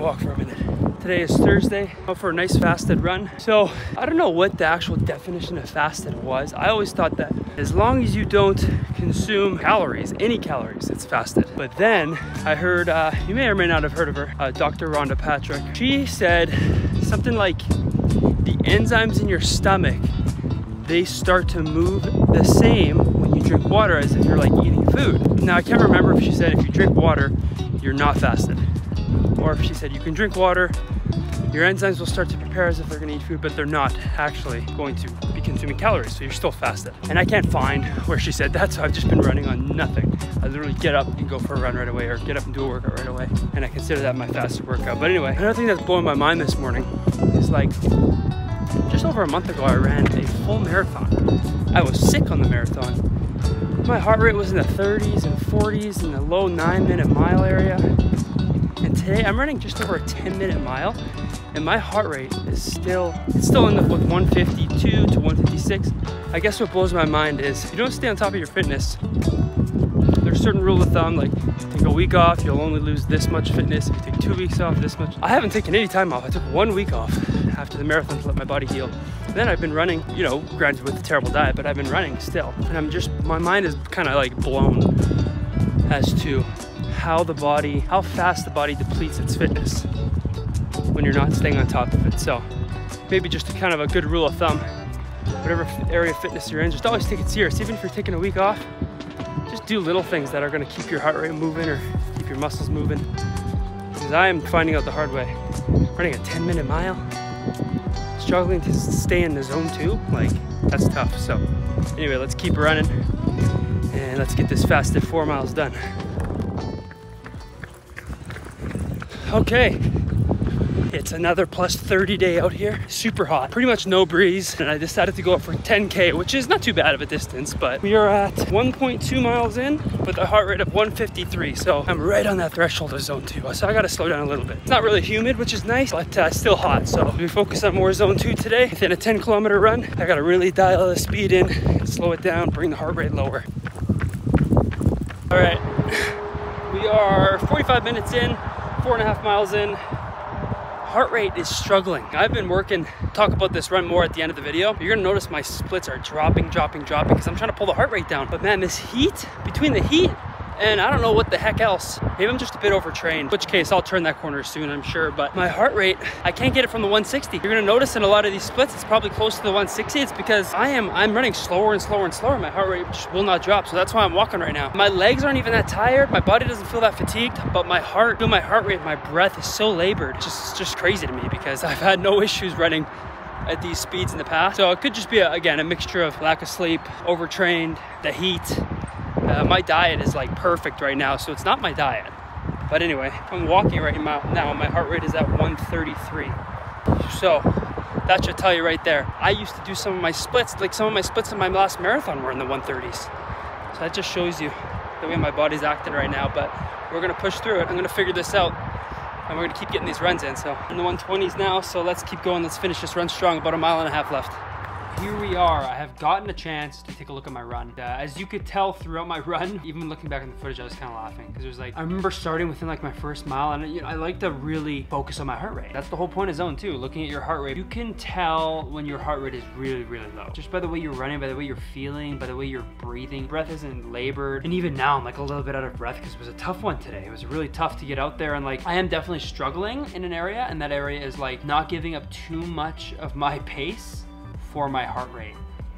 gonna walk for a minute. Today is Thursday, out for a nice fasted run. So I don't know what the actual definition of fasted was. I always thought that as long as you don't consume calories, any calories, it's fasted. But then I heard, you may or may not have heard of her, Dr. Rhonda Patrick. She said something like the enzymes in your stomach, they start to move the same when you drink water as if you're like eating food. Now I can't remember if she said if you drink water, you're not fasted. Or if she said you can drink water, your enzymes will start to prepare as if they're gonna eat food, but they're not actually going to be consuming calories, so you're still fasted. And I can't find where she said that, so I've just been running on nothing. I literally get up and go for a run right away, or get up and do a workout right away, and I consider that my fasted workout. But anyway, another thing that's blowing my mind this morning is like, just over a month ago, I ran a full marathon. I was sick on the marathon. My heart rate was in the 30s and 40s in the low 9-minute mile area. And today I'm running just over a 10-minute mile, and my heart rate is still in the with 152 to 156. I guess what blows my mind is if you don't stay on top of your fitness, there's a certain rule of thumb, like take a week off, you'll only lose this much fitness. If you take 2 weeks off, this much. I haven't taken any time off. I took 1 week off after the marathon to let my body heal. And then I've been running, you know, granted with a terrible diet, but I've been running still. And I'm just, my mind is kind of like blown as to how fast the body depletes its fitness when you're not staying on top of it. So maybe just a kind of a good rule of thumb, whatever area of fitness you're in, just always take it serious. Even if you're taking a week off, just do little things that are gonna keep your heart rate moving or keep your muscles moving. Because I am finding out the hard way. Running a 10-minute mile, struggling to stay in the zone 2, like that's tough. So anyway, let's keep running and let's get this fasted 4 miles done. Okay, it's another plus 30 day out here. Super hot, pretty much no breeze. And I decided to go up for 10K, which is not too bad of a distance, but we are at 1.2 miles in with a heart rate of 153. So I'm right on that threshold of zone 2. So I gotta slow down a little bit. It's not really humid, which is nice, but still hot. So we focus on more zone 2 today. Within a 10-kilometer run, I gotta really dial the speed in, slow it down, bring the heart rate lower. All right, we are 45 minutes in. 4.5 miles in. Heart rate is struggling. I've been working, talk about this run more at the end of the video. You're gonna notice my splits are dropping because I'm trying to pull the heart rate down. But man, this heat, between the heat and I don't know what the heck else, maybe I'm just a bit overtrained, in which case I'll turn that corner soon, I'm sure. But my heart rate, I can't get it from the 160. You're gonna notice in a lot of these splits, it's probably close to the 160. It's because I'm running slower and slower and slower. My heart rate just will not drop. So that's why I'm walking right now. My legs aren't even that tired. My body doesn't feel that fatigued, but my heart rate, my breath is so labored. It's just crazy to me because I've had no issues running at these speeds in the past. So it could just be, again, a mixture of lack of sleep, overtrained, the heat. My diet is like perfect right now, so it's not my diet. But anyway, I'm walking right now. My heart rate is at 133. So that should tell you right there. I used to do some of my splits, like some of my splits in my last marathon were in the 130s. So that just shows you the way my body's acting right now. But we're gonna push through it. I'm gonna figure this out, and we're gonna keep getting these runs in. So in the 120s now, so let's keep going. Let's finish this run strong. About 1.5 miles left. Here we are. I have gotten a chance to take a look at my run. As you could tell throughout my run, even looking back on the footage, I was kind of laughing because there's like, I remember starting within like my first mile, and you know, I like to really focus on my heart rate. That's the whole point of zone 2, looking at your heart rate. You can tell when your heart rate is really, really low. Just by the way you're running, by the way you're feeling, by the way you're breathing. Breath isn't labored. And even now I'm like a little bit out of breath because it was a tough one today. It was really tough to get out there, and like I am definitely struggling in an area, and that area is like not giving up too much of my pace for my heart rate.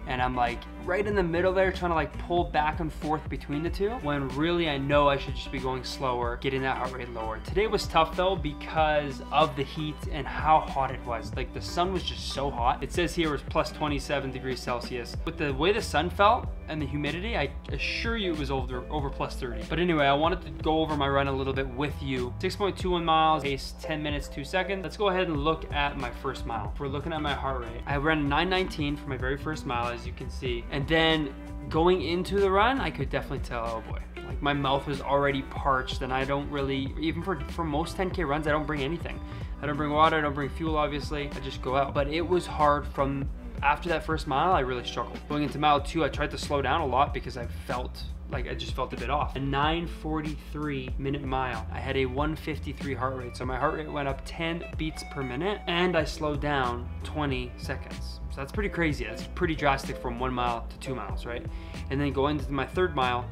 And I'm like right in the middle there, trying to like pull back and forth between the two, when really I know I should just be going slower, getting that heart rate lower. Today was tough though because of the heat and how hot it was. Like the sun was just so hot. It says here it was plus 27 degrees Celsius. With the way the sun felt and the humidity, I assure you it was over plus 30. But anyway, I wanted to go over my run a little bit with you. 6.21 miles, pace 10 minutes, 2 seconds. Let's go ahead and look at my first mile. If we're looking at my heart rate, I ran 9:19 for my very first mile, as you can see. And then going into the run, I could definitely tell, oh boy, like my mouth was already parched, and I don't really, even for most 10K runs, I don't bring anything. I don't bring water, I don't bring fuel, obviously. I just go out. But it was hard from after that first mile. I really struggled. Going into mile 2, I tried to slow down a lot because I felt like I just felt a bit off. A 9:43 minute mile. I had a 153 heart rate. So my heart rate went up 10 beats per minute and I slowed down 20 seconds. So that's pretty crazy. That's pretty drastic from 1 mile to 2 miles, right? And then going into my third mile,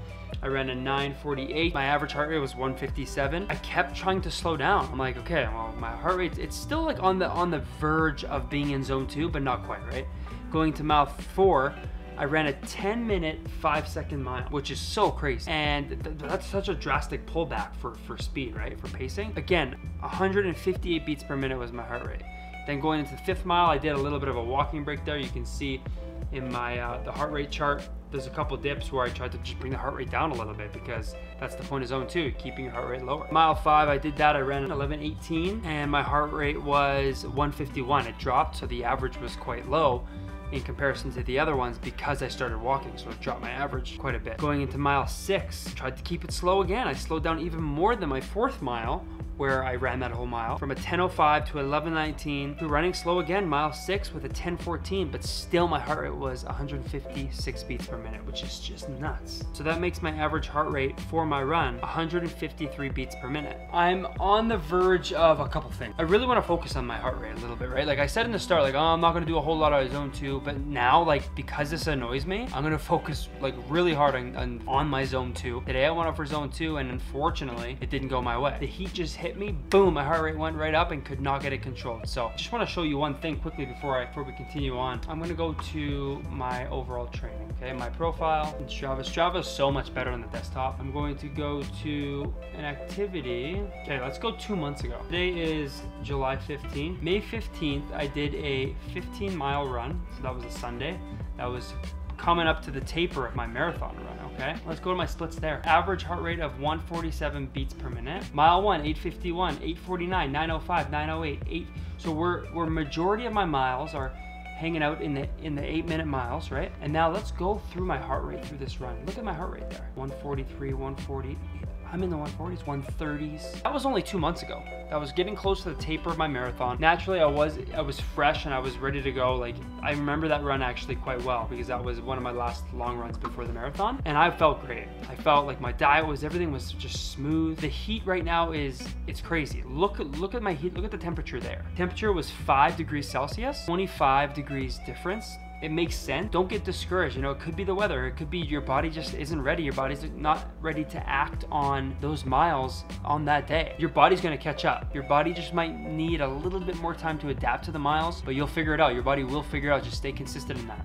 I ran a 9:48. My average heart rate was 157. I kept trying to slow down. I'm like, okay, well, my heart rate, it's still like on the verge of being in zone 2, but not quite, right? Going to mile 4, I ran a 10-minute, 5-second mile, which is so crazy. And that's such a drastic pullback for speed, right? For pacing. Again, 158 beats per minute was my heart rate. Then going into the 5th mile, I did a little bit of a walking break there. You can see in my the heart rate chart, there's a couple dips where I tried to just bring the heart rate down a little bit because that's the point of zone 2, keeping your heart rate lower. Mile 5, I did that. I ran 11:18 and my heart rate was 151. It dropped, so the average was quite low in comparison to the other ones because I started walking, so it dropped my average quite a bit. Going into mile 6, tried to keep it slow again. I slowed down even more than my 4th mile, where I ran that whole mile, from a 10:05 to 11:19 to running slow again, mile 6 with a 10:14, but still my heart rate was 156 beats per minute, which is just nuts. So that makes my average heart rate for my run 153 beats per minute. I'm on the verge of a couple things. I really want to focus on my heart rate a little bit, right? Like I said in the start, like, oh, I'm not going to do a whole lot of zone 2, but now, like, because this annoys me, I'm going to focus like really hard on my zone 2. Today I went up for zone 2 and unfortunately it didn't go my way. The heat just hit me, boom, my heart rate went right up and could not get it controlled. So just want to show you one thing quickly before we continue on. I'm going to go to my overall training, okay? My profile in Strava. Strava is so much better on the desktop. I'm going to go to an activity. Okay, let's go 2 months ago. Today is July 15th. May 15th, I did a 15-mile run. So that was a Sunday. That was coming up to the taper of my marathon run, okay? Let's go to my splits there. Average heart rate of 147 beats per minute. Mile 1, 851, 849, 905, 908, So we're majority of my miles are hanging out in the 8-minute miles, right? And now let's go through my heart rate through this run. Look at my heart rate there. 143, 140. I'm in the 140s, 130s. That was only 2 months ago. I was getting close to the taper of my marathon. Naturally, I was fresh and I was ready to go. Like, I remember that run actually quite well because that was one of my last long runs before the marathon. And I felt great. I felt like my diet was, everything was just smooth. The heat right now it's crazy. Look at my heat, look at the temperature there. Temperature was 5 degrees Celsius, 25 degrees difference. It makes sense. Don't get discouraged. You know, it could be the weather. It could be your body just isn't ready. Your body's not ready to act on those miles on that day. Your body's gonna catch up. Your body just might need a little bit more time to adapt to the miles, but you'll figure it out. Your body will figure it out. Just stay consistent in that.